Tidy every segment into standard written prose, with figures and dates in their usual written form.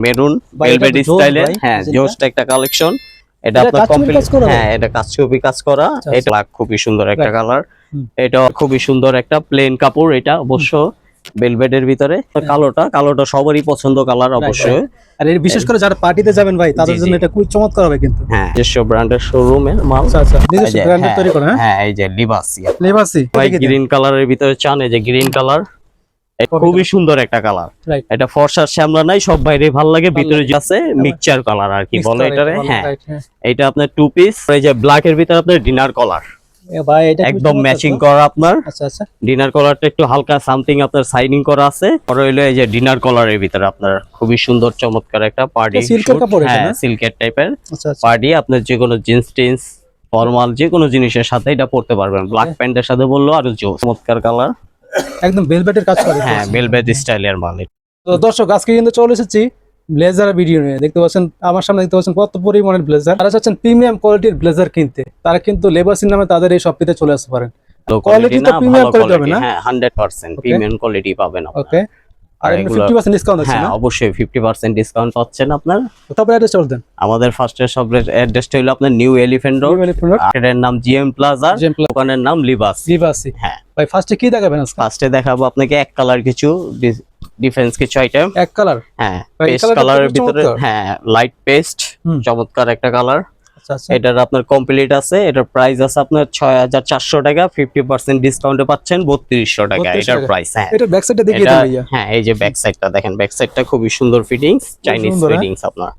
Maroon velvet স্টাইলের, হ্যাঁ just একটা কালেকশন। এটা আপনার কমপ্লিট, হ্যাঁ এটা কাজ করা। এটা খুবই সুন্দর একটা কালার। এটা খুবই সুন্দর একটা প্লেন কাপড়। এটা অবশ্য ভেলভেটের ভিতরে কালোটা সবারই পছন্দ কালার অবশ্যই। আর এর বিশেষ করে যারা পার্টিতে যাবেন ভাই তাদের জন্য এটা খুব চমৎকার হবে কিন্তু। হ্যাঁ নিজস্ব ব্র্যান্ডের শোরুমের মাল। আচ্ছা নিজস্ব ব্র্যান্ডের তৈরি করা। হ্যাঁ এই যে লিবাসি ভাই গ্রিন কালারের ভিতরে চান, এই যে গ্রিন কালার খুবই সুন্দর একটা কালার। এটা ফর্সার শ্যামলা নাই, সব বাইরে ভালো লাগে। ভিতরে যে আছে মিক্সচার কালার আর কি বলে এটারে। হ্যাঁ এটা আপনার টু পিস। এই যে ব্ল্যাক এর ভিতরে আপনার ডিনার কলার ভাই, এটা একদম ম্যাচিং করা আপনার। আচ্ছা ডিনার কলারটা একটু হালকা সামথিং আপনার সাইনিং করা আছে। আর হইলো এই যে ডিনার কলারের ভিতরে আপনার খুবই সুন্দর চমৎকার একটা পার্টি সিল্কের কাপড়। হ্যাঁ সিল্কের টাইপের আচ্ছা পার্টি। আপনার যে কোনো জিন্স টিন্স ফর্মাল যে কোনো জিনিসের সাথে এটা পরতে পারবেন। ব্ল্যাক প্যান্টের সাথে বললো আরো চমৎকার কালার, একদম ভেলভেটের কাজ করে। হ্যাঁ ভেলভেট স্টাইলের মাল। তো দর্শক আজকে কিন্তু চলে এসেছি ব্লেজার ভিডিও নিয়ে। দেখতে পাচ্ছেন আমার সামনে, দেখতে পাচ্ছেন কত পরিমাণের ব্লেজার। যারা চাচ্ছেন প্রিমিয়াম কোয়ালিটির ব্লেজার কিনতে, তারা কিন্তু লেবাসিন নামে তাদের এই শপটিতে চলে আসতে পারেন। কোয়ালিটি তো প্রিমিয়াম কোয়ালিটি হবে না? হ্যাঁ 100% প্রিমিয়াম কোয়ালিটি পাবেন আপনারা। ওকে। আর 50% ডিসকাউন্ট আছে না? হ্যাঁ অবশ্যই 50% ডিসকাউন্ট পাচ্ছেন আপনার। তারপরে অ্যাড্রেস বলতেন। আমাদের ফার্স্টের শপের অ্যাড্রেসটা হলো আপনার নিউ এলিফ্যান্ট রোড। এর নাম জিএম প্লাজা, দোকানের নাম লিবাসি। হ্যাঁ ভাই ফার্স্টে কি দেখাবেন আজকে? ফার্স্টে দেখাবো আপনাকে এক কালার কিছু ডিফারেন্স কিছু আইটেম। এক কালার, হ্যাঁ পেস্ট কালারের ভিতরে, হ্যাঁ লাইট পেস্ট চমৎকার একটা কালার। এটার আপনার কমপ্লিট আছে। এটার প্রাইস আছে আপনার 6400 টাকা। 50% ডিসকাউন্টে পাচ্ছেন 3200 টাকা এটার প্রাইস। হ্যাঁ এটা ব্যাক সাইডটা দেখিয়ে দেন ভাইয়া। হ্যাঁ এই যে ব্যাক সাইডটা দেখেন, ব্যাক সাইডটা খুবই সুন্দর ফিটিংস, চাইনিজ ফিটিংস আপনার।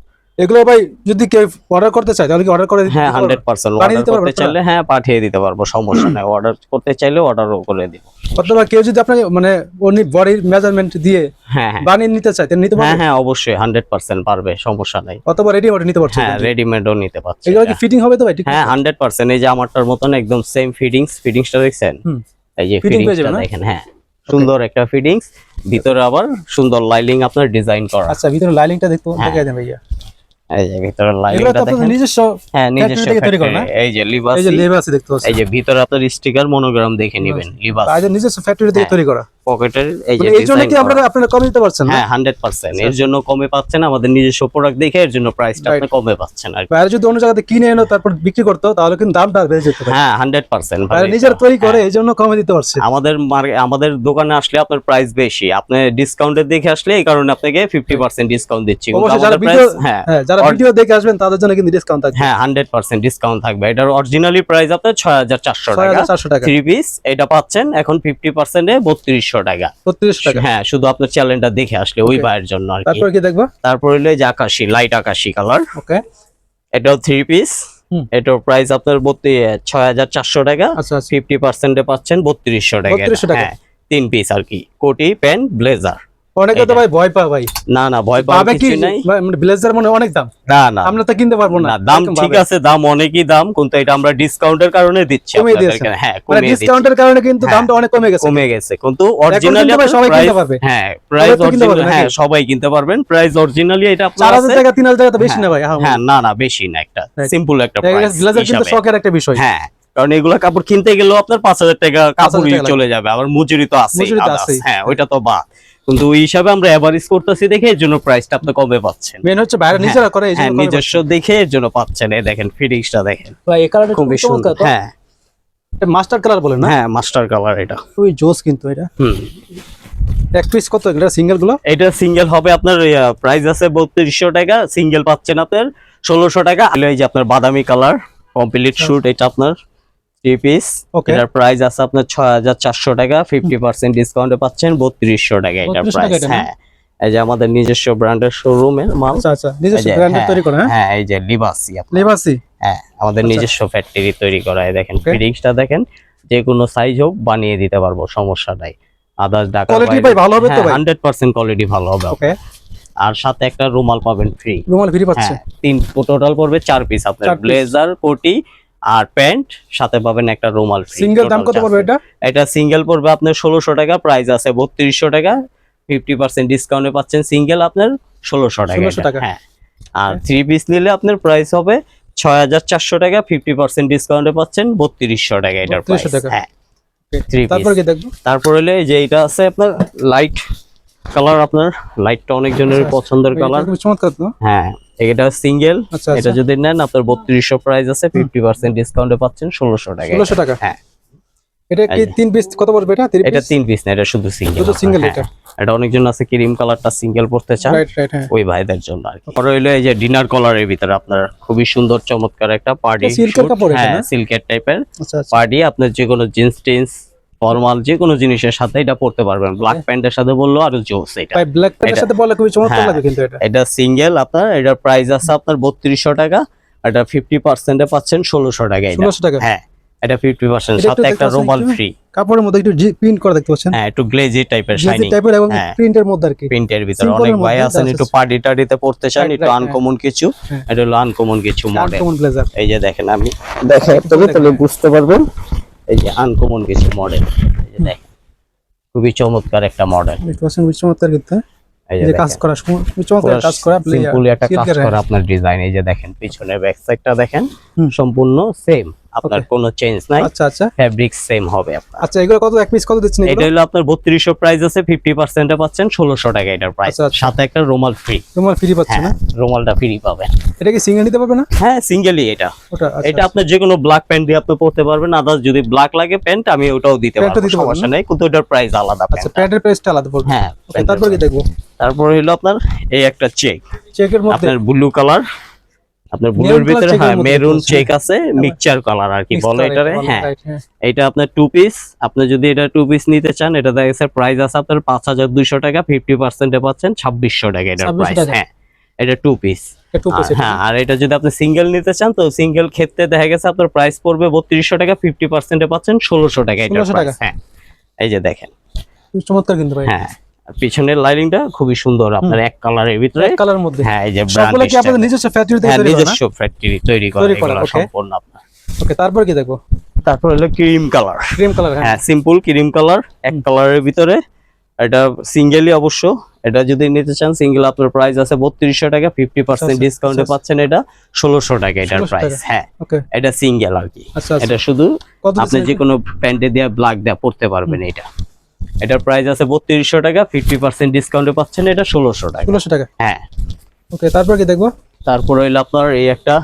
এগুলো ভাই যদি কেউ অর্ডার করতে চায় তাহলে কি অর্ডার করে দিতে? হ্যাঁ 100% অর্ডার করতে চাইলে হ্যাঁ পাঠিয়ে দিতে পারবো, সমস্যা নাই। অর্ডার করতে চাইলে অর্ডারও করে দিব। অথবা কেউ যদি আপনাকে মানে উনি বডির মেজারমেন্ট দিয়ে হ্যাঁ বানিয়ে নিতে চায় তাহলে নিতে পারবে? হ্যাঁ অবশ্যই 100% পারবে, সমস্যা নাই। অথবা রেডিমেড নিতে পারছে? হ্যাঁ রেডিমেডও নিতে পারছে। এগুলো কি ফিটিং হবে তো ভাই? হ্যাঁ 100%। এই যে আমারটার মতন একদম সেম ফিটিংসটা দেখছেন? এই যে ফিটিংসটা দেখেন, হ্যাঁ সুন্দর একটা ফিটিংস। ভিতরে আবার সুন্দর লাইলিং আপনার ডিজাইন করা। আচ্ছা ভিতরে লাইলিংটা দেখতে দেখাই দেন ভাইয়া। এই যে ভিতরে লাইনিংটা দেখেন, নিজস্ব। হ্যাঁ নিজস্ব তৈরি করা না? এই যে লিবাসি দেখতে পাচ্ছেন। এই যে ভিতরে আপনার স্টিকার মনোগ্রাম দেখে নেবেন। লিবাসি আর নিজস্ব ফ্যাক্টরি থেকে তৈরি করা। পকেটের এই যে এর জন্য কি আপনারা কমে দিতে পারছেন? হ্যাঁ 100% এর জন্য কমে পাচ্ছেন। আমাদের নিজস্ব প্রোডাক্ট দেখে এর জন্য প্রাইসটা আপনি কমে পাচ্ছেন। আর বাইরে যদি অন্য জায়গাতে কিনে এনো তারপর বিক্রি করতে তাহলে কিন্তু দামটা বেড়ে যেত। হ্যাঁ 100% ভাই নিজের তৈরি করে এই জন্য কমে দিতে পারছে। আমাদের দোকানে আসলে আপনার প্রাইস বেশি, আপনি ডিসকাউন্টে দেখে আসলে এই কারণে আপনাকে 50% ডিসকাউন্ট দিচ্ছি। যারা ভিডিও দেখে আসবেন তাদের জন্য কিন্তু ডিসকাউন্ট থাকবে। হ্যাঁ 100% ডিসকাউন্ট থাকবে। এটার অরিজিনালি প্রাইস আপনার 6400 টাকা। 3 পিস এটা পাচ্ছেন এখন 50% এ 3200 টাকা। 3200 টাকা। হ্যাঁ শুধু আপনার চ্যানেলটা দেখে আসলে ওই বাইরের জন্য আর কি। তারপর কি দেখবো? তারপর হলো যে আকাশী, লাইট আকাশী কালার। ওকে। এটাও 3 পিস। এটার প্রাইস আপনার 6400 টাকা। 50% এ পাচ্ছেন 3200 টাকা। হ্যাঁ 3 পিস আর কি, কোটি প্যান্ট ব্লেজার। অনেকে তো ভাই ভয় পায় ভাই। না ভয় পাওয়ার কিছু নাই। মানে ব্লেজার মানে অনেক দাম। না আমরা তো কিনতে পারবো না। দাম ঠিক আছে, দাম অনেকই দাম, কিন্তু এটা আমরা ডিসকাউন্টের কারণে দিচ্ছি আপনাদেরকে। হ্যাঁ কমিয়ে দিচ্ছি। ডিসকাউন্টের কারণে কিন্তু দামটা অনেক কমে গেছে। কিন্তু অরিজিনালি সবাই কিনতে পারবে। হ্যাঁ প্রাইস অরিজিনাল, হ্যাঁ সবাই কিনতে পারবেন। প্রাইস অরিজিনালি এটা আপনার 4000 টাকা 3000 টাকা তো বেশি না ভাই? হ্যাঁ না বেশি না, একটা সিম্পল একটা প্রাইস। ব্লেজার কিন্তু শখের একটা বিষয়। হ্যাঁ কারণ এগুলা কাপড় কিনতে গেলেও আপনার 5000 টাকা কাপড়ই চলে যাবে, আবার মজুরি তো আছে। হ্যাঁ ওইটা তো বাদ, কিন্তু ওই হিসাবে আমরা এভারেজ করতেছি দেখে এর জন্য প্রাইসটা আপনি কমে পাচ্ছেন। মেন হচ্ছে বাইরে নিজেরা করে এই জন্য নিজস্ব দেখে এর জন্য পাচ্ছেন। এই দেখেন ফিটিংসটা দেখেন ভাই, এই কালারটা খুব সুন্দর। হ্যাঁ এটা মাস্টার কালার বলেন না? হ্যাঁ মাস্টার কালার। এটা ওই জোস কিন্তু এটা। এক পিস কত এটা সিঙ্গেল গুলো? এটা সিঙ্গেল হবে আপনার প্রাইস আছে 3200 টাকা। সিঙ্গেল পাচ্ছেন আপনার 1600 টাকা। এই যে আপনার বাদামি কালার কমপ্লিট শুট, এটা আপনার 3 পিস। এটার প্রাইস আছে আপনার 6400 টাকা। 50% ডিসকাউন্টে পাচ্ছেন 3200 টাকা এটার প্রাইস। হ্যাঁ এই যে আমাদের নিজস্ব ব্র্যান্ডের শোরুমের মাল। আচ্ছা নিজস্ব ব্র্যান্ডের তৈরি করা। হ্যাঁ এই যে লিবাসি। হ্যাঁ আমাদের নিজস্ব ফ্যাক্টরি তৈরি করা। দেখেন ফিটিংসটা দেখেন, যে কোনো সাইজ হোক বানিয়ে দিতে পারবো, সমস্যা নাই। আদার্স ঢাকা কোয়ালিটি ভাই ভালো হবে তো ভাই? 100% কোয়ালিটি ভালো হবে। ওকে। আর সাথে একটা রুমাল পাবেন ফ্রি। রুমাল ফ্রি পাচ্ছে? তিন টোটাল পড়বে 4 পিস আপনার, ব্লেজার, কোটি আর প্যান্ট, সাথে পাবেন একটা রুমাল ফ্রি। সিঙ্গেল দাম কত পড়বে এটা? এটা সিঙ্গেল পড়বে আপনার 1600 টাকা। প্রাইস আছে 3200 টাকা। 50% ডিসকাউন্টে পাচ্ছেন সিঙ্গেল আপনার 1600 টাকা। হ্যাঁ আর 3 পিস নিলে আপনার প্রাইস হবে 6400 টাকা। 50% ডিসকাউন্টে পাচ্ছেন 3200 টাকা এটার প্রাইস। হ্যাঁ তারপর কি দেখবো? তারপর হলো এই যে এটা আছে আপনার লাইট কালার আপনার লাইটটা অনেক জনের পছন্দের এটা কালার। খুবই চমৎকার তো। হ্যাঁ এটা সিঙ্গেল, আচ্ছা এটা আচ্ছা যদি নেন আপনার 3200 প্রাইস আছে, 50% ডিসকাউন্টে পাচ্ছেন 1600 টাকা। 1600 টাকা। হ্যাঁ এটা কি 3 পিস কত পড়বে এটা? 3 এটা পিস 3 পিস না, এটা শুধু সিঙ্গেল। শুধু সিঙ্গেল এটা। এটা অনেকজন আছে ক্রিম কালারটা সিঙ্গেল পড়তে চান, রাইট রাইট হ্যাঁ। ওই ভাইদের জন্য আর কি। আর হইলো এই যে ডিনার কলারের ভিতরে আপনার খুবই সুন্দর চমৎকার একটা পার্টি এটা সিল্কের কাপড় এটা হ্যাঁ না? সিল্কের টাইপের আচ্ছা আচ্ছা পার্টি, আপনার যে কোনো জিন্স টিন্স ফর্মাল যে কোনো জিনিসের সাথে এটা পড়তে পারবেন। ব্ল্যাক প্যান্টের সাথে বললো আরো জোস এটা। ভাই ব্ল্যাক প্যান্টের এটা- সাথে বলে খুবই চমৎকার হ্যাঁ, লাগে কিন্তু এটা। এটা সিঙ্গেল আপনার, এটার প্রাইস আছে আপনার 3200 টাকা, এটা 50% এ পাচ্ছেন 1600 টাকা এটা। 1600 টাকা। হ্যাঁ এটা 50% এটা সাথে একটু একটা দেখতে রুমাল পাচ্ছেন ফ্রি। কাপড়ের মধ্যে একটু প্রিন্ট করা দেখতে পাচ্ছেন, হ্যাঁ একটু গ্লেজি টাইপের গ্লেজি শাইনিং টাইপের এবং হ্যাঁ। প্রিন্টের মধ্যে আর কি। প্রিন্টের ভিতরে Simple অনেক এর ভাই মধ্যে আছেন just একটু পার্টি টার্টিতে পড়তে চান, Right, একটু right, আনকমন কিছু, হ্যাঁ। এটা হলো আনকমন কিছু মডেল। Uncommon blazer. এই যে দেখেন আমি দেখাই তবে তাহলে বুঝতে পারবেন, এই যে আনকমন কিছু মডেল, এই যে দেখেন খুবই চমৎকার একটা মডেল। দেখতে পাচ্ছেন খুবই চমৎকার কিন্তু। এই এই যে কাজ করা খুবই চমৎকার কাজ করা সিম্পলি একটা কাজ সিল্কের, করা আপনার ডিজাইন। এই যে দেখেন পিছনের ব্যাক সাইডটা দেখেন হুম। সম্পূর্ণ সেম, আপনার Okay. কোনো চেঞ্জ নাই, আচ্ছা আচ্ছা ফেব্রিক সেম হবে আপনার। আচ্ছা এগুলো কত এক পিস কত দিচ্ছেন এটা এগুলো? হলো আপনার 3200 প্রাইস আছে, 50% এ পাচ্ছেন 1600 টাকা এটার প্রাইস, আচ্ছা, আচ্ছা। সাথে একটা রুমাল ফ্রি। তোমার ফ্রি পাচ্ছে হ্যাঁ না? রুমালটা ফ্রি পাবেন। এটা কি সিঙ্গেল নিতে পারবে না? হ্যাঁ সিঙ্গেলই এটা। ওটা আচ্ছা এটা আপনার যে কোনো ব্ল্যাক প্যান্ট দিয়ে আপনি পরতে পারবেন, আদার্স যদি ব্ল্যাক লাগে প্যান্ট আমি ওটাও দিতে প্যান্টও পারবো, দিতে পারবেন সমস্যা না? নেই, কিন্তু ওটার প্রাইস আলাদা আচ্ছা প্যান্ট। প্যান্টের প্রাইসটা আলাদা পড়বে। হ্যাঁ Okay, তারপর কি দেখবো? তারপর হলো আপনার এই একটা চেক, চেকের মধ্যে আপনার ব্লু কালার, আপনার ব্লুর Maroon ভিতরে colour check এর হ্যাঁ মধ্যে মেরুন বলছেন। চেক আছে, মিক্সচার কালার আর কি mixed বলে color এটারে। এটা বলে, হ্যাঁ right, হ্যাঁ। এটা আপনার 2 পিস, আপনি যদি এটা 2 পিস নিতে চান, এটা দেখা যাচ্ছে প্রাইস আছে আপনার 5200 টাকা, 50% এ পাচ্ছেন 2600 টাকা এটার 2600 প্রাইস। টাকা। হ্যাঁ এটা 2 পিস। এটা 2 পিস হ্যাঁ আর এটা যদি আপনি সিঙ্গেল নিতে চান, তো সিঙ্গেল ক্ষেত্রে দেখা গেছে আপনার প্রাইস পড়বে 3200 টাকা, 50% এ পাচ্ছেন 1600 টাকা এটার 1600 টাকা। প্রাইস। হ্যাঁ এই যে দেখেন খুবই চমৎকার কিন্তু ভাই। হ্যাঁ আর পিছনের লাইনিংটা খুবই সুন্দর আপনার এক কালারের ভিতরে। এক কালারের মধ্যে। হ্যাঁ এই যে সবগুলো কি ব্র্যান্ড আপনাদের নিজস্ব ফ্যাক্টরি থেকে হ্যাঁ তৈরি করা না? নিজস্ব ফ্যাক্টরি তৈরি করা তৈরি করা, এগুলো okay. সম্পূর্ণ আপনার। ওকে তারপর কি দেখবো? তারপর হলো ক্রিম কালার। ক্রিম কালার হ্যাঁ। হ্যাঁ সিম্পল ক্রিম কালার, এক কালারের ভিতরে, এটা সিঙ্গেলই অবশ্য। এটা যদি নিতে চান সিঙ্গেল আপনার প্রাইস আছে 3200 টাকা, 50% আচ্ছা, ডিসকাউন্টে আচ্ছা। পাচ্ছেন এটা 1600 টাকা এটার 1600 প্রাইস। টাকা। হ্যাঁ ওকে এটা সিঙ্গেল আর কি। আচ্ছা আচ্ছা এটা শুধু কত আপনি দিচ্ছেন যে কোনো প্যান্টে দিয়ে ব্ল্যাক দিয়ে পরতে পারবেন এটা। এটার প্রাইস আছে 3200 টাকা, 50% ডিসকাউন্টে পাচ্ছেন এটা 1600 টাকা। 1600 টাকা। হ্যাঁ ওকে তারপর কি দেখবো? তারপর হইলো আপনার এই একটা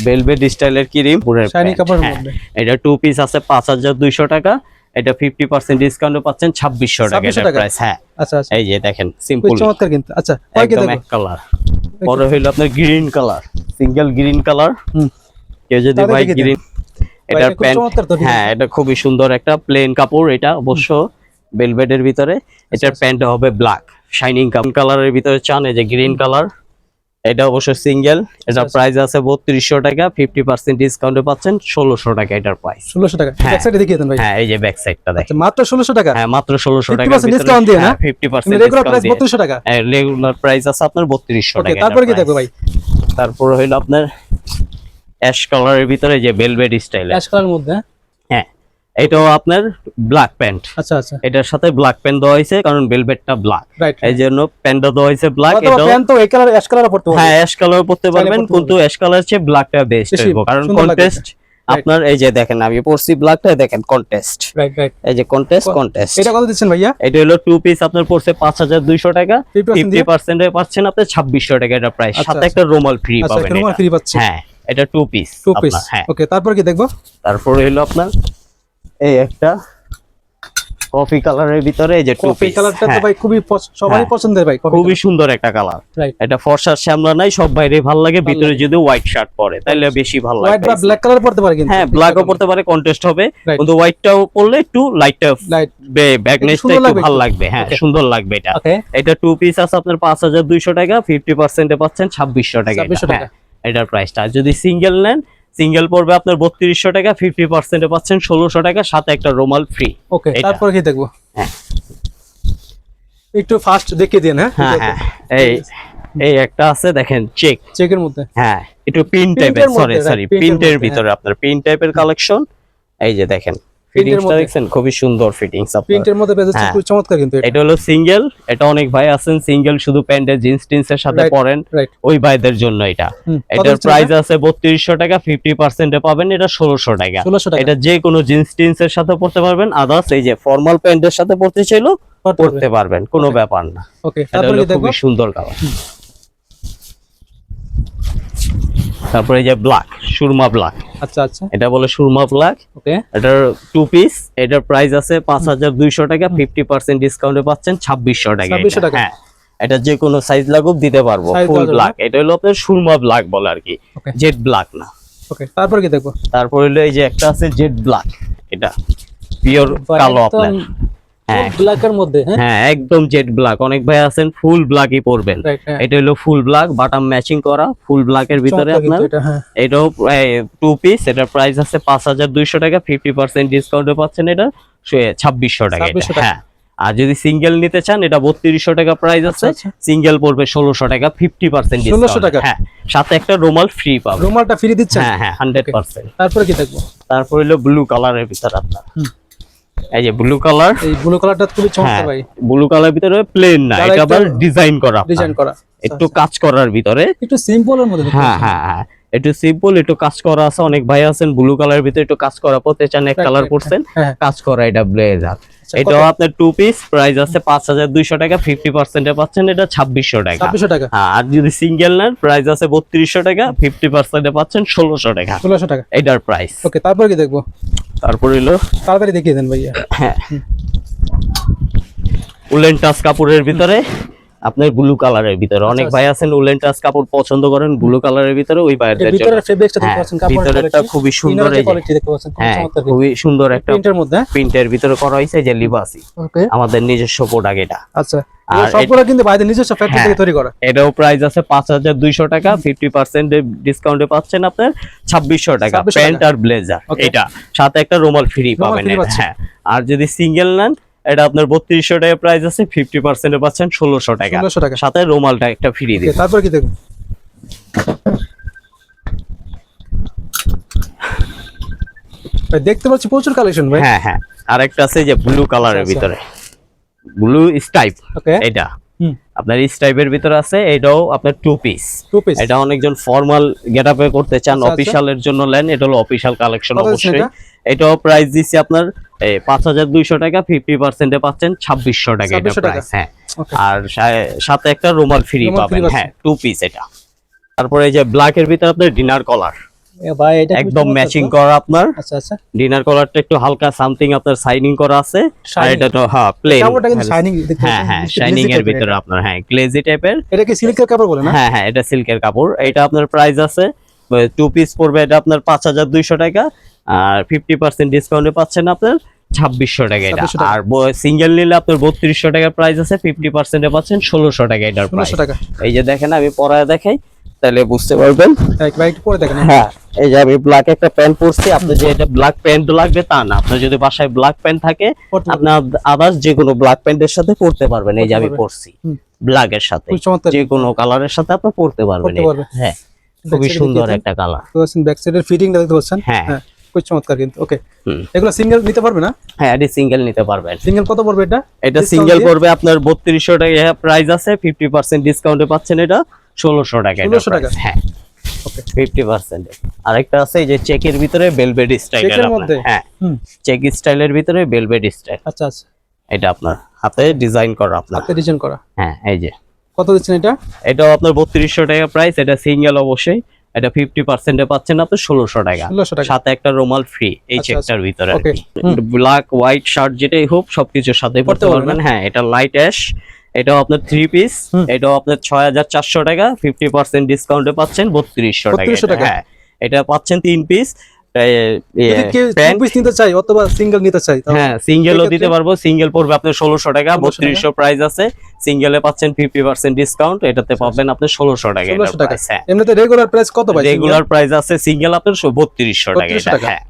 ভেলভেট স্টাইলের ক্রিম শাইনি কাপড়ের মধ্যে। এটা 2 পিস আছে 5200 টাকা, এটা 50% ডিসকাউন্টে পাচ্ছেন 2600 টাকা 2600 এটার টাকা। প্রাইস। হ্যাঁ আচ্ছা আচ্ছা এই যে দেখেন খুবই সিম্পল চমৎকার কিন্তু। আচ্ছা পরে কি একদম দেখবো? এক কালার। পরে হইলো আপনার green colour, single green colour. হুম। কেউ যদি তাহলে ভাই দেখি গ্রিন, ভাই, এটার এটা খুব প্যান্ট চমৎকার তো ঠিক হ্যাঁ এটা খুবই সুন্দর একটা প্লেন কাপড়, এটা অবশ্য ভেলভেটের ভিতরে। এটার প্যান্ট হবে ব্ল্যাক শাইনিং কালারের ভিতরে চান, এই যে গ্রিন কালার, এটা অবশ্য সিঙ্গেল। এটা আচ্ছা। প্রাইস আছে 3200 টাকা, 50% ডিসকাউন্টে পাচ্ছেন 1600 টাকা এটার প্রাইস। 1600 টাকা। হ্যাঁ। ব্যাক সাইডে দেখিয়ে দেন ভাই। হ্যাঁ এই যে ব্যাক সাইডটা দেখেন। আচ্ছা মাত্র 1600 টাকা। হ্যাঁ মাত্র 1600 টাকা 50% discount দিয়ে না? 50% রেগুলার ডিসকাউন্ট প্রাইস দিয়ে। 3200 টাকা। হ্যাঁ রেগুলার প্রাইস আছে আপনার 3200 ওকে টাকা। তারপর কি দেখবো ভাই? তারপর হইলো আপনার অ্যাশ কালারের ভিতরে যে ভেলভেট স্টাইল। অ্যাশ কালারের মধ্যে হ্যাঁ? হ্যাঁ এটাও আপনার ব্ল্যাক প্যান্ট, আচ্ছা আচ্ছা এটার সাথে ব্ল্যাক প্যান্ট দেওয়া হয়েছে কারণ ভেলভেটটা ব্ল্যাক, রাইট। এই জন্য প্যান্টটা দেওয়া হয়েছে ব্ল্যাক। অথবা এটাও প্যান্ট তো এই কালার অ্যাশ কালারও পড়তে পারবে। হ্যাঁ অ্যাশ কালার পড়তে পারবেন, পড়তে কিন্তু অ্যাশ কালার চেয়ে ব্ল্যাকটা বেস্ট বেশি হইব কারণ সুন্দর লাগবে কন্টেস্ট আপনার। এই যে দেখেন আমি পরছি ব্ল্যাকটা, দেখেন কন্টেস্ট, রাইট রাইট। এই যে কন্টেস্ট। এটা কত দিচ্ছেন ভাইয়া? এটা হলো 2 পিস আপনার পড়ছে 5200 টাকা, 50% দিয়ে? 50% এ পাচ্ছেন আপনি 2600 টাকা এটা প্রাইস, আচ্ছা, সাথে আচ্ছা। একটা রুমাল ফ্রি আচ্ছা পাবেন রুমাল এটা। ফ্রি পাচ্ছে। হ্যাঁ এটা 2 পিস 2 পিস। আপনার। হ্যাঁ ওকে তারপর কি দেখবো? তারপরে হলো আপনার এই একটা কফি কালারের ভিতরে এই যে 2 কফি পিস। কালারটা তো ভাই খুবই সবারই হ্যাঁ। পছন্দের ভাই কফি খুবই সুন্দর একটা কালার। রাইট। এটা ফর্সার শ্যামলা নাই, সব বাইরে ভালো লাগে, ভিতরে যদি হোয়াইট শার্ট পরে তাহলে বেশি ভালো হোয়াইট বা লাগবে। ব্ল্যাক কালার পড়তে পারে কিন্তু। হ্যাঁ ব্ল্যাকও পড়তে পারে, কন্টেস্ট হবে, Right. কিন্তু হোয়াইটটাও পড়লে একটু লাইটটা লাইট ব্যাকনেসটা সুন্দর একটু লাগবে ভালো একটু। লাগবে। হ্যাঁ Okay. সুন্দর লাগবে এটা। ওকে এটা 2 পিস আছে আপনার 5200 টাকা, 50% এ পাচ্ছেন 2600 টাকা। 2600 এটা। টাকা। হ্যাঁ, এটার প্রাইসটা। আর যদি সিঙ্গেল নেন, সিঙ্গেল পড়বে আপনার 3200 টাকা, 50% এ পাচ্ছেন 1600 টাকা, সাথে একটা রুমাল ফ্রি। ওকে এটা। তারপর কি দেখবো? হ্যাঁ। একটু ফাস্ট দেখিয়ে দিন হ্যাঁ। হ্যাঁ হ্যাঁ এই একটা আছে দেখেন চেক। চেকের মধ্যে হ্যাঁ একটু পিন Print টাইপের, এর মধ্যে, সরি right, print এর প্রিন্টের মধ্যে, ভিতরে আপনার পিন টাইপের কালেকশন। এই যে দেখেন Print এর ফিটিংসটা মধ্যে। দেখছেন, খুবই সুন্দর ফিটিংস আপনার। প্রিন্টের মধ্যে বেজেছে হ্যাঁ। খুব চমৎকার কিন্তু এটা। এটা হলো সিঙ্গেল, এটা অনেক ভাই আছেন সিঙ্গেল শুধু প্যান্টের জিন্স টিন্সের সাথে Right, পরেন, রাইট। ওই ভাইদের জন্য এটা। কত এটার দিচ্ছেন প্রাইস এটা? আছে 3200 টাকা, 50% এ পাবেন এটা 1600 টাকা। 1600 টাকা। এটা যে কোনো জিন্স টিন্সের সাথে পড়তে পারবেন, আদার্স এই যে ফর্মাল প্যান্টের সাথে পড়তে চাইলো পড়তে পারবেন, কোনো ব্যাপার না। ওকে, এটা তারপরে হলো কি দেখবো? খুবই সুন্দর কালার। তারপরে এই যে ব্ল্যাক, সুরমা ব্ল্যাক, আচ্ছা আচ্ছা, এটা বলে সুরমা ব্ল্যাক। ওকে, এটার 2 পিস, এটার প্রাইস আছে 5200 টাকা, 50% ডিসকাউন্টে পাচ্ছেন 2600 টাকা। 2600 টাকা। হ্যাঁ, এটা যে কোনো সাইজ লাগুক দিতে পারবো, Size ফুল দেওয়া যাবে ব্ল্যাক। এটা হলো আপনার সুরমা ব্ল্যাক বলে আর কি, ওকে জেড ব্ল্যাক না। ওকে, তারপর কি দেখবো? তারপর হলো এই যে একটা আছে জেড ব্ল্যাক, এটা পিওর ভাই, কালো একদম আপনার। হ্যাঁ ব্ল্যাকের মধ্যে, হ্যাঁ হ্যাঁ, একদম জেড ব্ল্যাক। অনেক ভাই আছেন ফুল ব্ল্যাকই পরবেন, রাইট, হ্যাঁ এটা হলো ফুল ব্ল্যাক, বাটাম ম্যাচিং করা ফুল ব্ল্যাকের ভিতরে চমৎকার আপনার। কিন্তু এটা, হ্যাঁ এটাও 2 পিস, এটার প্রাইস আছে 5200 টাকা, 50% ডিসকাউন্টে পাচ্ছেন এটা 2600 টাকা। 2600 টাকা। হ্যাঁ, আর যদি সিঙ্গেল নিতে চান এটা 3200 টাকা প্রাইস আছে, আচ্ছা। সিঙ্গেল পড়বে 1600 টাকা, 50% 1600 ডিসকাউন্ট। টাকা। হ্যাঁ, সাথে একটা রুমাল ফ্রি পাবেন। রুমালটা ফ্রি দিচ্ছেন? হ্যাঁ হ্যাঁ, 100%। তারপরে কি দেখবো? তারপর হলো ব্লু কালারের ভিতর আপনার, হুম। এই যে ব্লু কালার। এই ব্লু কালারটা খুবই হ্যাঁ, চমৎকার ভাই, ব্লু কালার ভিতরে প্লেন না, যারা এটা একটু আবার ডিজাইন করা, ডিজাইন করা, একটু কাজ করার ভিতরে। একটু সিম্পলের মধ্যে দেখতে হ্যাঁ পাচ্ছি। হ্যাঁ হ্যাঁ, একটু সিম্পল, একটু কাজ করা আছে। অনেক ভাই আছেন ব্লু কালারের ভিতরে একটু কাজ করা পড়তে চান, এক Right, কালার right, পড়ছেন হ্যাঁ, কাজ করা, এটা ব্লেজার। আচ্ছা, এটাও কত? আপনার 2 পিস, প্রাইস আছে 5200 টাকা, 50% এ পাচ্ছেন এটা 2600 টাকা। 2600 টাকা, হ্যাঁ, আর যদি সিঙ্গেল নেন প্রাইস আছে 3200 টাকা, 50% এ পাচ্ছেন 1600 টাকা 1600 টাকা। এটার প্রাইস। ওকে, তারপর কি দেখবো? তারপর হলো তাড়াতাড়ি দেখিয়ে দেন ভাইয়া। হ্যাঁ, উলেন টাচ কাপড়ের ভিতরে আপনার ব্লু কালারের ভিতরে। অনেক আচ্ছা। ভাই আছেন উলেন টাচ কাপড় পছন্দ করেন ব্লু কালারের ভিতরে, ওই এর ভাইদের জন্য। ভিতরের ফেব্রিক্সটা দেখতে হ্যাঁ, পাচ্ছেন, কাপড়ের ভিতরেরটা কোয়ালিটি খুবই সুন্দর, এই যে কোয়ালিটি দেখতে পাচ্ছেন, খুব হ্যাঁ, চমৎকার খুবই সুন্দর একটা প্রিন্টের মধ্যে। প্রিন্টের ভিতরে করা হয়েছে, যে লিবাসি ওকে, আমাদের নিজস্ব প্রোডাক্ট এটা। আচ্ছা, আর সবগুলো কিন্তু বাইরের নিজস্ব ফ্যাক্টরি হ্যাঁ। থেকে তৈরি করা। এটাও প্রাইস আছে 5200 টাকা, 50% ডিসকাউন্টে পাচ্ছেন আপনার 2600 টাকা, 2600 প্যান্ট আর ব্লেজার। Okay. এটা সাথে একটা রুমাল ফ্রি রুমাল পাবেন free এটা। পাচ্ছেন। হ্যাঁ, আর যদি সিঙ্গেল নেন এটা আপনার 3200 টাকা প্রাইস আছে, 50% এ পাচ্ছেন 1600 টাকা, 1600 টাকা। সাথে রুমালটা একটা ফ্রি ওকে, দিবেন। তারপর কি দেখবো? ভাই, দেখতে পাচ্ছি প্রচুর কালেকশন ভাই। হ্যাঁ হ্যাঁ, আরেকটা আছে যে ব্লু কালারের আচ্ছা, ভিতরে, ব্লু স্টাইপ। ওকে, এটা হুম, আপনার স্টাইপের ভিতরে আছে, এটাও আপনার 2 পিস। 2 পিস। এটা অনেকজন ফর্মাল গেটআপে করতে চান, আচ্ছা, অফিশিয়ালের জন্য নেন, এটা হলো অফিশিয়াল কালেকশন কত দিচ্ছেন অবশ্যই। এটা? এটাও প্রাইস দিচ্ছি আপনার 5200 টাকা, 50% এ পাচ্ছেন 2600 টাকা এটা 2600 টাকা। প্রাইস। হ্যাঁ, ওকে, আর সাথে একটা রুমাল ফ্রি রুমাল পাবেন। free পাচ্ছেন। হ্যাঁ, 2 পিস এটা। তারপরে এই যে ব্ল্যাক এর ভিতরে আপনার ডিনার কলার, এ ভাই, এটা খুব একদম চমৎকার ম্যাচিং তো। করা আপনার আচ্ছা আচ্ছা, ডিনার কলারটা একটু হালকা সামথিং আপনার সাইনিং করা আছে, আর Shining। এটা তো হ্যাঁ প্লেন। কাপড়টা কিন্তু শাইনিং দেখতে হ্যাঁ পাচ্ছেন, হ্যাঁ, একটু শাইনিং glazy এর type ভিতরে আপনার, হ্যাঁ গ্লেজি টাইপের। এটা কি সিল্কের কাপড় বলে না? হ্যাঁ হ্যাঁ, এটা সিল্কের কাপড়। এটা আপনার প্রাইস আছে 2 পিস পড়বে এটা আপনার 5200 টাকা, আর 50% ডিসকাউন্টে পাচ্ছেন আপনার 2600 টাকা এটা। 2600 টাকা। আর সিঙ্গেল নিলে আপনার 3200 টাকার প্রাইস আছে, 50% এ পাচ্ছেন 1600 টাকা এটার প্রাইস। 1600 টাকা। এই যে দেখেন, আমি পরায় দেখাই তাহলে বুঝতে পারবেন। ভাই, একটু পরে দেখেন। হ্যাঁ, এই যে আমি ব্ল্যাক একটা প্যান্ট পরছি, আপনার যে এটা ব্ল্যাক প্যান্ট লাগবে তা না, আপনার যদি বাসায় ব্ল্যাক প্যান্ট থাকে পরতে পারবেন। আপনার আদার্স যে কোনো ব্ল্যাক প্যান্টের সাথে পরতে পারবেন। এই যে আমি পরতে পরছি হুম। ব্ল্যাক এর সাথে, খুব চমৎকার। যে কোনো কালারের সাথে আপনি পরতে পারবেন পরতে এটা। পারবেন। হ্যাঁ, খুবই side এ সুন্দর দেখিয়ে দেন। একটা কালার। দেখতে পাচ্ছেন ব্যাক সাইডের ফিটিংটা দেখতে পাচ্ছেন। হ্যাঁ। খুব চমৎকার কিন্তু। ওকে, হুম। এগুলো সিঙ্গেল নিতে পারবে না? হ্যাঁ, এটা সিঙ্গেল নিতে পারবেন। সিঙ্গেল কত পড়বে এটা? এটা Discount সিঙ্গেল দিয়ে? পড়বে আপনার 3200 টাকা প্রাইস আছে, 50% ডিসকাউন্টে পাচ্ছেন এটা 1600 টাকা। 1600 টাকা। হ্যাঁ, ওকে, 50%। আরেকটা আছে এই যে চেকের ভিতরে বেলভেট স্টাইলের চেকের আপনার। মধ্যে? হ্যাঁ, হুম, চেক স্টাইলের ভিতরে বেলভেট স্টাইল। আচ্ছা আচ্ছা, এটা আপনার হাতে ডিজাইন করা আপনার। হাতে ডিজাইন করা। হ্যাঁ, এই যে কত দিচ্ছেন এটা? এটাও আপনার 3200 টাকা প্রাইস, এটা সিঙ্গেল অবশ্যই। এটা 50% এ পাচ্ছেন আপনি 1600 টাকা, 1600 টাকা। সাথে একটা রুমাল ফ্রি এই আচ্ছা, চেকটার ভিতরে। Okay, হুম। ব্ল্যাক হোয়াইট শার্ট যেটাই হোক সবকিছুর সাথে পড়তে পড়তে পারবেন, পারবেন। হ্যাঁ, এটা লাইট অ্যাশ, এটাও আপনার 3 পিস, হুম। এটাও আপনার 6400 টাকা, 50% ডিসকাউন্টে পাচ্ছেন 3200 টাকা। 3200 টাকা। হ্যাঁ, এটা পাচ্ছেন 3 পিস যদি কেউ প্যান্ট। 2 পিস নিতে চাই অথবা সিঙ্গেল নিতে চাই তাহলে? হ্যাঁ, সিঙ্গেলও সেক্ষেত্রে? দিতে পারবো। সিঙ্গেল পড়বে আপনার 1600 টাকা, 1600 3200 প্রাইস আছে। সিঙ্গেলে পাচ্ছেন 50% ডিসকাউন্ট, এটাতে পাবেন আপনি 1600 টাকা। 1600 টাকা। হ্যাঁ, এমনিতে রেগুলার প্রাইস কত ভাই? রেগুলার প্রাইস আছে সিঙ্গেল আপনার 3200 টাকা 3200 এটা। টাকা। হ্যাঁ,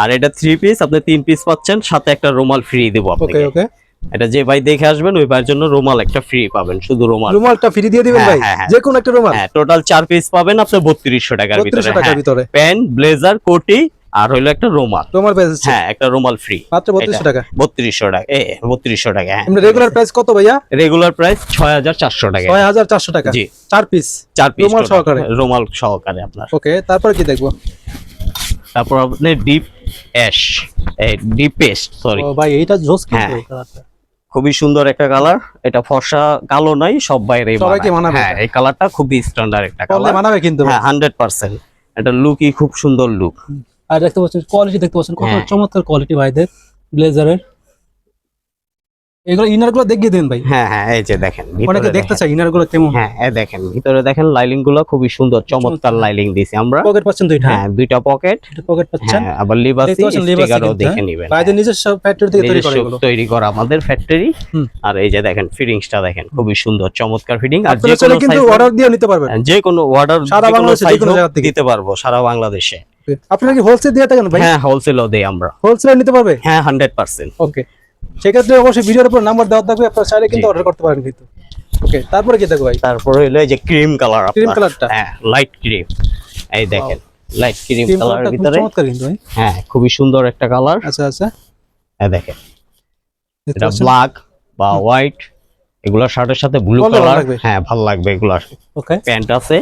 আর এটা 3 পিস আপনি 3 পিস পাচ্ছেন, সাথে একটা রুমাল ফ্রি দেব ওকে আপনাকে। ওকে, এটা যে ভাই দেখে আসবেন ওই ভাইয়ের জন্য রুমাল একটা ফ্রি পাবেন, শুধু রুমাল। রুমালটা ফ্রি দিয়ে দিবেন হ্যাঁ, ভাই? হ্যাঁ, হ্যাঁ। যে কোনো একটা রুমাল? হ্যাঁ, টোটাল 4 পিস পাবেন আপনি 3200 টাকার ভিতরে। 3200 টাকার ভিতরে। প্যান্ট, ব্লেজার, কোটি আর হইলো একটা রুমাল। রুমাল প্রাইস আছে হ্যাঁ, একটা রুমাল ফ্রি মাত্র 3200 টাকা। 3200 টাকা। 3200 টাকা। হ্যাঁ, এমনি রেগুলার প্রাইস কত ভাইয়া? রেগুলার প্রাইস 6400 টাকা। 6400 টাকা। জি। 4 পিস 4 পিস রুমাল সহকারে? রুমাল সহকারে আপনার। ওকে, তারপর কি দেখবো? তারপর আপনি deep ash, deep paste, sorry. ও ভাই, এইটা জোস কিন্তু হ্যাঁ। কালারটা। খুবই সুন্দর একটা কালার, এটা ফর্সা কালো নাই, সব বাইরে সবাইকে মানাবে। হ্যাঁ, এই কালারটা খুবই স্ট্যান্ডার্ড একটা পরলে কালার, মানাবে কিন্তু ভাই। হ্যাঁ 100%। এটা লুকই খুব সুন্দর লুক। আর দেখতে পাচ্ছেন কোয়ালিটি, দেখতে পাচ্ছেন কত হ্যাঁ। চমৎকার কোয়ালিটি ভাইদের ব্লেজারের। এগুলো ইনার গুলো দেখিয়ে দেন ভাই, হ্যাঁ হ্যাঁ, এই যে দেখেন অনেকে ভিতরে দেখতে দেখেন। চাই ইনার গুলো কেমন। হ্যাঁ, এই দেখেন ভিতরে দেখেন লাইলিং গুলো খুবই সুন্দর, চমৎকার লাইলিং দিছি আমরা। পকেট পাচ্ছেন দুইটা, হ্যাঁ, দুইটা পকেট, এটা পকেট পাচ্ছেন। হ্যাঁ, আবার লিবাসি দেখতে পাচ্ছেন লিবাসি স্টিকারও কিন্তু, দেখে নেবেন। ভাইদের নিজস্ব ফ্যাক্টরি থেকে তৈরি করে এগুলো। তৈরি করা আমাদের ফ্যাক্টরি। হুম। আর এই যে দেখেন ফিটিংসটা দেখেন, খুবই সুন্দর চমৎকার ফিটিং। আর আপনারা চাইলে কিন্তু অর্ডার দিয়ে নিতে পারবেন, যে কোনো অর্ডার সারা বাংলাদেশে যে কোনো জায়গা থেকে দিতে পারবো, সারা বাংলাদেশে। আপনারা কি হোলসেল দিয়ে থাকেন ভাই? হ্যাঁ, হোলসেলও দেই আমরা। হোলসেলে নিতে পারবে? হ্যাঁ, 100%। ওকে, সেক্ষেত্রে অবশ্যই ভিডিওর উপর নাম্বার দেওয়া থাকবে, আপনারা চাইলে কিন্তু জি। অর্ডার করতে পারেন কিন্তু। ওকে, তারপরে কি দেখো ভাই? তারপরে হলো এই যে ক্রিম কালার, Cream কালারটা? হ্যাঁ, লাইট ক্রিম। এই দেখেন লাইট ক্রিম ক্রিম কালারের কালারটা খুব ভিতরে, চমৎকার কিন্তু ভাই। হ্যাঁ, খুবই সুন্দর একটা কালার। আচ্ছা আচ্ছা, এই দেখেন দেখতে এটা পাচ্ছেন? ব্ল্যাক বা হোয়াইট, এগুলোর শার্টের সাথে ব্লু বললে ভালো কালার, লাগবে। হ্যাঁ ভালো লাগবে এগুলার। ওকে, প্যান্ট আছে,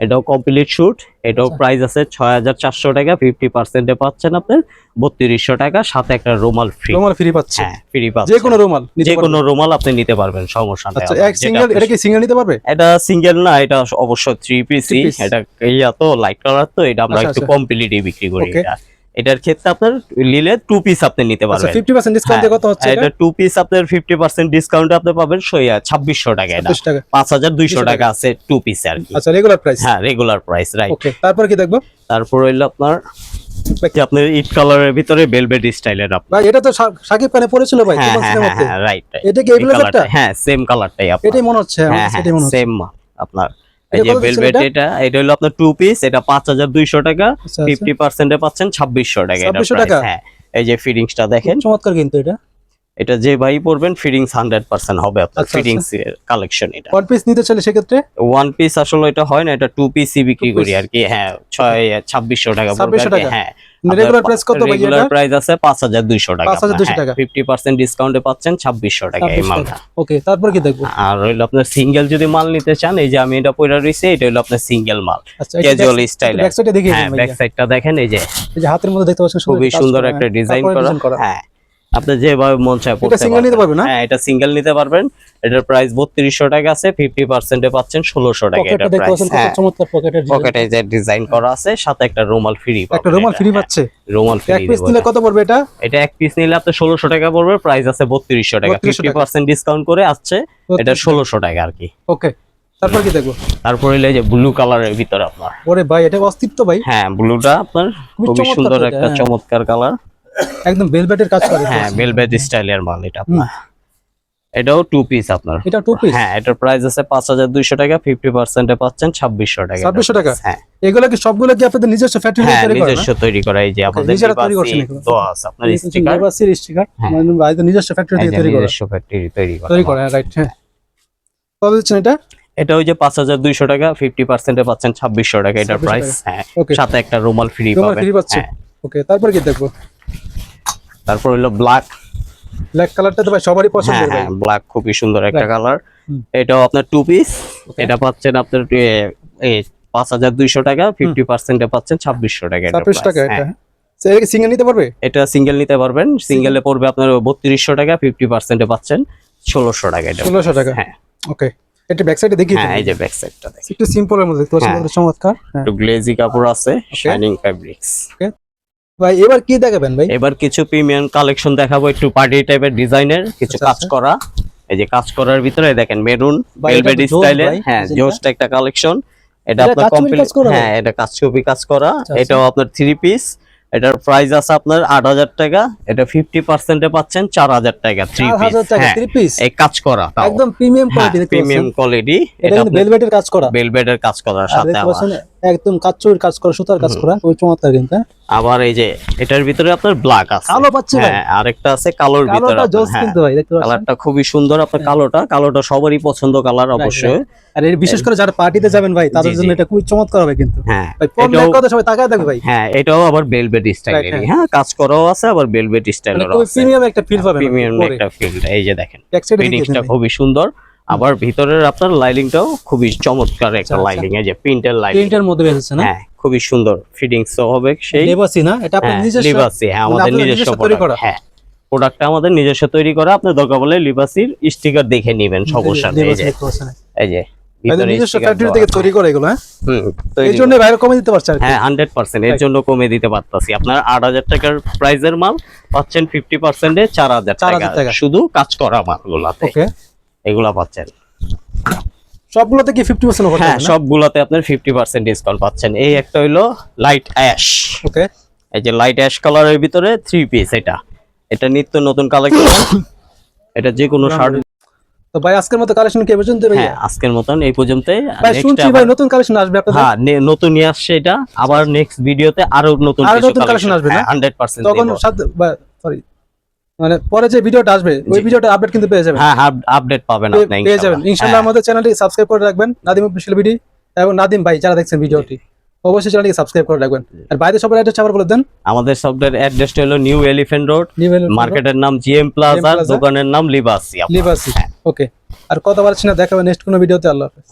এটাও কমপ্লিট শুট, এটাও আচ্ছা। প্রাইস আছে 6400 টাকা, 50% পাচ্ছেন আপনার 3200 টাকা, সাথে একটা রুমাল ফ্রি। রুমাল ফ্রি পাচ্ছে, হ্যাঁ, ফ্রি পাচ্ছেন। যে কোনো রুমাল নিতে যে পারবেন। কোনো রুমাল আপনি নিতে পারবেন, সমস্যা নেই। আচ্ছা, আপনার এক যেটা সিঙ্গেল, আপনি- এটা কি সিঙ্গেল নিতে পারবে? এটা সিঙ্গেল না, এটা অবশ্য 3 পিসই। Three piece। এটা ইয়া তো লাইট কালার, তো এটা আমরা আচ্ছা, একটু আচ্ছা। কমপ্লিটই বিক্রি করি। Okay। এটার ক্ষেত্রে আপনার নিলে 2 পিস আপনি নিতে আচ্ছা, পারবেন। 50% ডিসকাউন্টে কত হচ্ছে এটা এটা? 2 পিস আপনার 50% ডিসকাউন্টে আপনি পাবেন 2600 টাকা। এটা 25 টাকা। 5200 টাকা আছে 2 পিস আর কি। আচ্ছা, রেগুলার প্রাইস। হ্যাঁ, রেগুলার প্রাইস, রাইট। ওকে, তারপর কি দেখবো তারপর হইলো আপনার কি আপনার ইট কালারের ভিতরে ভেলভেট স্টাইলের আপনার। ভাই? এটা তো সাকিব খানে পড়েছিল ভাই, হ্যাঁ 2 হ্যাঁ মাসের মধ্যে। হ্যাঁ, রাইট। এটা কি এই ব্লেজারটা? হ্যাঁ, সেম কালারটাই আপনার। এটাই মনে হচ্ছে আমার হ্যাঁ কাছে, হ্যাঁ, এটাই মনে হচ্ছে। সেম আপনার। এই এটা যে কত দিচ্ছেন ভেলভেট, এটা? এটা হলো আপনার 2 পিস, এটা 5200 টাকা, আচ্ছা, 50% এ পাচ্ছেন 2600 টাকা। এটা 2600 প্রাইস। টাকা? হ্যাঁ, এই যে ফিটিংসটা দেখেন, খুব চমৎকার কিন্তু এটা। এটা যে ভাই পরবেন ফিটিংস 100% হবে আপনার। আচ্ছা, ফিটিংস এর কালেকশন এটা। ওয়ান পিস নিতে চাইলে সেক্ষেত্রে ওয়ান পিস আসলে এটা হয় না, এটা 2 পিসই বিক্রি 2 করি piece। আর কি। হ্যাঁ, 2600 টাকা পড়বে 2600 আর কি। টাকা? হ্যাঁ, রেগুলার প্রাইস কত ভাই রেগুলার এটা? প্রাইস আছে 5200 টাকা। 5200 টাকা। 50% ডিসকাউন্টে পাচ্ছেন 2600 টাকা এই 26 মালটা। টাকা। ওকে, তারপর কি দেখবো? আর হইলো আপনার সিঙ্গেল যদি মাল নিতে চান, এই যে আমি এটা পয়রা রইছে, এটা হলো আপনার সিঙ্গেল মাল, আচ্ছা, ক্যাজুয়াল স্টাইল। ব্যাক সাইডে দেখিয়ে হ্যাঁ, দিন ভাই। ব্যাক সাইডটা দেখেন, এই যে এই যে হাতের মধ্যে দেখতে পাচ্ছেন খুবই কাজ সুন্দর করা, একটা ডিজাইন তারপরে করা। design করা। হ্যাঁ, আপনি যেভাবে মন চায় পড়তে এটা সিঙ্গেল নিতে পারবে না? হ্যাঁ, এটা সিঙ্গেল নিতে পারবেন। এটার প্রাইস 3200 টাকা আছে, 50% এ পাচ্ছেন 1600 টাকা। পকেটটা এটার দেখতে প্রাইস। পাচ্ছেন কত হ্যাঁ, চমৎকার পকেটের ডিজাইন। পকেটে যে ডিজাইন করা আছে, সাথে একটা রুমাল ফ্রি পাবেন। একটা রুমাল ফ্রি এটা। পাচ্ছে। হ্যাঁ, রুমাল ফ্রি এক পিস নিলে কত পড়বে এটা? এটা এক পিস নিলে আপনি 1600 টাকা পড়বে, প্রাইস আছে 3200 টাকা। 3200 টাকা। 50% ডিসকাউন্ট করে আসছে এটা 1600 টাকা আর কি। ওকে, তারপর কি দেখবো? তারপরে হলো এই যে ব্লু কালারের ভিতরে আপনার। ওরে ভাই, এটা অস্তিত্ব ভাই, হ্যাঁ, ব্লুটা আপনার খুবই খুবই চমৎকার সুন্দর তো এটা, একটা হ্যাঁ। চমৎকার কালার। একদম ভেলভেটের কাজ করে। হ্যাঁ, ভেলভেট স্টাইলের মাল এটা আপনার। এটাও 2 পিস আপনার। এটা 2 পিস? হ্যাঁ, এটার প্রাইস আছে 5200 টাকা, 50% এ পাচ্ছেন 2600 টাকা। 2600 টাকা? হ্যাঁ এগুলো কি সবগুলো কি আপনাদের নিজস্ব ফ্যাক্টরি হ্যাঁ, তৈরি করা? নিজস্ব তৈরি করা। এই যে আমাদের নিজেরা তৈরি লিবাসি করছেন এগুলো? দেওয়া আছে আপনার স্টিকার। লিবাসির স্টিকার হ্যাঁ। মানে ভাইদের নিজস্ব ফ্যাক্টরি থেকে তৈরি করা, নিজস্ব ফ্যাক্টরি তৈরি করা। তৈরি করা, রাইট। হ্যাঁ, কত দিচ্ছেন এটা? এটা ওই যে 5200 টাকা, 50% এ পাচ্ছেন 2600 টাকা। এটা 2600 প্রাইস। টাকা। হ্যাঁ, ওকে, সাথে একটা রুমাল ফ্রি রুমাল পাবেন। ফ্রি পাচ্ছে। হ্যাঁ, ওকে, তারপর কি দেখবো? তারপর হলো ব্ল্যাক। ব্ল্যাক কালারটা তো ভাই সবারই হ্যাঁ পছন্দের ভাই। হ্যাঁ, ব্ল্যাক খুবই সুন্দর একটা Black। কালার। হুম। এটাও আপনার 2 পিস। Okay। এটা পাচ্ছেন আপনার 5200 টাকা, 50% এ পাচ্ছেন 2600 টাকা। এটা 26 টাকা price। এটা? হ্যাঁ, এটা কি সিঙ্গেল নিতে পারবে? এটা সিঙ্গেল নিতে পারবেন। সিঙ্গেলে পড়বে আপনার 3200 টাকা, 50% এ পাচ্ছেন 1600 টাকা। এটা 1600 টাকা? হ্যাঁ ওকে, এটা ব্যাক সাইডে দেখিয়ে হ্যাঁ, দিন। এই যে ব্যাক সাইডটা দেখেন, একটু সিম্পলের মধ্যে দেখতে পাচ্ছেন, হ্যাঁ। কত চমৎকার। হ্যাঁ একটু গ্লেজি কাপড় আছে, শাইনিং ফেব্রিক্স। ভাই, এবার কি দেখাবেন ভাই? এবার কিছু প্রিমিয়াম কালেকশন দেখাবো, একটু পার্টি টাইপের ডিজাইনের কিছু আচ্ছা, কাজ আচ্ছা। করা। এই যে কাজ করার ভিতরে দেখেন মেরুন ভাই, এটা তো ভেলভেট জোস স্টাইলের। ভাই, হ্যাঁ, ডিজাইনটা। জোস্ট একটা কালেকশন। এটা এটা আপনার কাচুপি কমপ্লিট। কাজ করা? হ্যাঁ, এটা কাচকপি কাজ করা। আচ্ছা, এটাও আপনার 3 পিস। এটার প্রাইস আছে আপনার 8000 টাকা। এটা 50% এ পাচ্ছেন 4000 টাকা। 3 পিস। 4000 টাকা হ্যাঁ, 3 পিস? এই কাজ করা তাও। একদম প্রিমিয়াম হ্যাঁ, কোয়ালিটি দেখতে প্রিমিয়াম পাচ্ছেন। কোয়ালিটি। এটা কিন্তু ভেলভেটের কাজ করা। ভেলভেটের কাজ করার আর সাথে দেখতে আবার পাচ্ছেন একদম কাচুপির কাজ করা, সুতার কাজ করা, ওই চমৎকার কিন্তু। হ্যাঁ? আবার এই যে এটার ভিতরে আপনার ব্ল্যাক আছে। কালো পাচ্ছে ভাই? হ্যাঁ, আরেকটা আছে কালোর ভিতরে কালোটা আপনার। জোস হ্যাঁ, কিন্তু ভাই, দেখতে পাচ্ছেন। কালারটা খুবই সুন্দর। আপনার কালোটা সবারই পছন্দ কালার অবশ্যই। আর এর বিশেষ করে যারা পার্টিতে যাবেন ভাই, তাদের জি, জন্য জি। এটা খুবই চমৎকার হবে কিন্তু। হ্যাঁ, ভাই, পরলে এটাও- কথা সবাই তাকায় দেখবে ভাই। হ্যাঁ, এটাও আবার ভেলভেট স্টাইলের। হ্যাঁ। হ্যাঁ, কাজ করাও আছে, আবার ভেলভেট মানে স্টাইলেরও খুবই আছে। প্রিমিয়াম একটা ফিল পাবেন প্রিমিয়াম পরে। একটা ফিল। এই যে দেখেন ব্যাক সাইডে ফিটিংসটা খুবই সুন্দর। আবার ভিতরের আপনার লাইলিংটাও খুবই চমৎকার একটা আচ্ছা। লাইলিং। এই যে প্রিন্টের লাইলিং। প্রিন্টের মধ্যে বেরিয়েছে না? হ্যাঁ, খুবই সুন্দর ফিটিংস হবে সেই। লেবাসি না? এটা আপনার হ্যাঁ, নিজস্ব? লিবাসি। হ্যাঁ, মানে আমাদের আপনাদের নিজস্ব তৈরি করা? product। হ্যাঁ, প্রোডাক্টটা আমাদের নিজস্ব তৈরি করা, আপনি দরকার বলে লিবাসির স্টিকার দেখে নেবেন, সমস্যা নেই। এই যে ভিতরে নিজস্ব sticker ফ্যাক্টরি দেওয়া থেকে আছে। তৈরি করে এগুলো, হ্যাঁ তৈরি এই জন্য বাইরে কমে দিতে পারছে আর কি। হ্যাঁ 100% এর জন্য কমে দিতে পারতাছি। আপনার 8,000 টাকার প্রাইজের মাল পাচ্ছেন 50% এ 4,000 4,000 টাকা, টাকা। শুধু কাজ করা মালগুলাতে ওকে, এগুলা পাচ্ছেন। সবগুলোতে কি 50% অফার? হ্যাঁ সবগুলাতে আপনার 50% ডিসকাউন্ট পাচ্ছেন। এই একটা হইলো লাইট অ্যাশ, ওকে, এই যে লাইট অ্যাশ কালারের ভিতরে 3 পিস, এটা নিত্য নতুন কালেকশন। এটা যে কোনো শার্ট। তো ভাই আজকের মতো কালেকশন কি পর্যন্ত ভাই? হ্যাঁ আজকের মতন এই পর্যন্তই। ভাই শুনছি ভাই নতুন কালেকশন আসবে আপনাদের। হ্যাঁ নতুন নিয়ে আসছে এটা, আবার নেক্সট ভিডিওতে আরো নতুন আরো কিছু নতুন কালেকশন আসবে না? 100% তখন দেব। সাথে সরি মানে পরে যে ভিডিওটা আসবে ওই ভিডিওটা আপডেট কিন্তু পেয়ে যাবেন। হ্যাঁ আপডেট পাবেন আপনি পেয়ে যাবেন ইনশাআল্লাহ। আমাদের চ্যানেলটি সাবস্ক্রাইব করে রাখবেন, নাদিম অফিশিয়াল ভিডিও, এবং নাদিম ভাই যারা দেখছেন ভিডিওটি অবশ্যই চ্যানেলটিকে সাবস্ক্রাইব করে রাখবেন। আর বাইরে সবার অ্যাড্রেস আবার বলে দেন। আমাদের সফটওয়্যার অ্যাড্রেসটা হলো নিউ এলিফ্যান্ট রোড, নিউ মার্কেটের নাম জিএম প্লাজা, Plaza, দোকানের নাম লিবাসি। লিবাসি। ওকে, আর কথা বলছি না, দেখাবেন নেক্সট কোনো ভিডিওতে। আল্লাহ হাফেজ।